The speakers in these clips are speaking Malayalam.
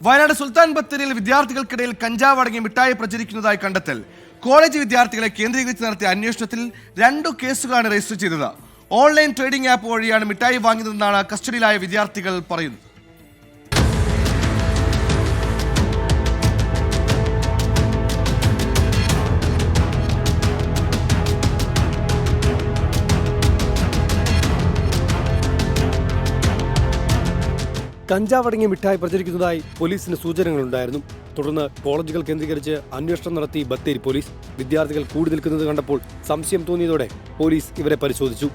വയനാട് സുൽത്താൻ ബത്തേരിയിൽ വിദ്യാർത്ഥികൾക്കിടയിൽ കഞ്ചാവ് അടങ്ങിയ മിഠായി പ്രചരിക്കുന്നതായി കണ്ടെത്തൽ. കോളേജ് വിദ്യാർത്ഥികളെ കേന്ദ്രീകരിച്ച് നടത്തിയ അന്വേഷണത്തിൽ 2 കേസുകളാണ് രജിസ്റ്റർ ചെയ്തത്. ഓൺലൈൻ ട്രേഡിംഗ് ആപ്പ് വഴിയാണ് മിഠായി വാങ്ങിയതെന്നാണ് കസ്റ്റഡിയിലായ വിദ്യാർത്ഥികൾ പറയുന്നത്. കഞ്ചാവടങ്ങിയ മിഠായി പ്രചരിക്കുന്നതായി പോലീസിന് സൂചനകളുണ്ടായിരുന്നു. തുടർന്ന് കോളേജുകൾ കേന്ദ്രീകരിച്ച് അന്വേഷണം നടത്തി ബത്തേരി പോലീസ്. വിദ്യാർത്ഥികൾ കൂടി നിൽക്കുന്നത് കണ്ടപ്പോൾ സംശയം തോന്നിയതോടെ പോലീസ് ഇവരെ പരിശോധിച്ചു.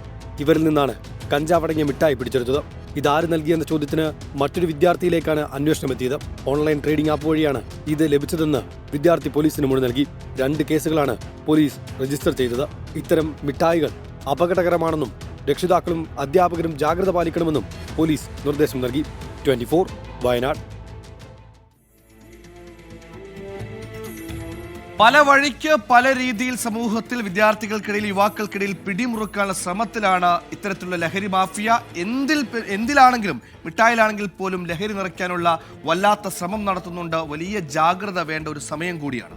ഇവരിൽ നിന്നാണ് കഞ്ചാവടങ്ങിയ മിഠായി പിടിച്ചെടുത്തത്. ഇതാര് നൽകിയെന്ന ചോദ്യത്തിന് മറ്റൊരു വിദ്യാർത്ഥിയിലേക്കാണ് അന്വേഷണം എത്തിയത്. ഓൺലൈൻ ട്രേഡിംഗ് ആപ്പ് വഴിയാണ് ഇത് ലഭിച്ചതെന്ന് വിദ്യാർത്ഥി പോലീസിന് മൊഴി നൽകി. 2 കേസുകളാണ് പോലീസ് രജിസ്റ്റർ ചെയ്തത്. ഇത്തരം മിഠായികൾ അപകടകരമാണെന്നും രക്ഷിതാക്കളും അധ്യാപകരും ജാഗ്രത പാലിക്കണമെന്നും പോലീസ് നിർദ്ദേശം നൽകി. 24 വയനാട്. പല വഴിക്ക് പല രീതിയിൽ സമൂഹത്തിൽ വിദ്യാർത്ഥികൾക്കിടയിൽ യുവാക്കൾക്കിടയിൽ പിടിമുറുക്കാനുള്ള ശ്രമത്തിലാണ് ഇത്തരത്തിലുള്ള ലഹരി മാഫിയ. എന്തിലാണെങ്കിലും മിഠായിലാണെങ്കിൽ പോലും ലഹരി നിറയ്ക്കാനുള്ള വല്ലാത്ത ശ്രമം നടത്തുന്നുണ്ട്. വലിയ ജാഗ്രത വേണ്ട ഒരു സമയം കൂടിയാണ്.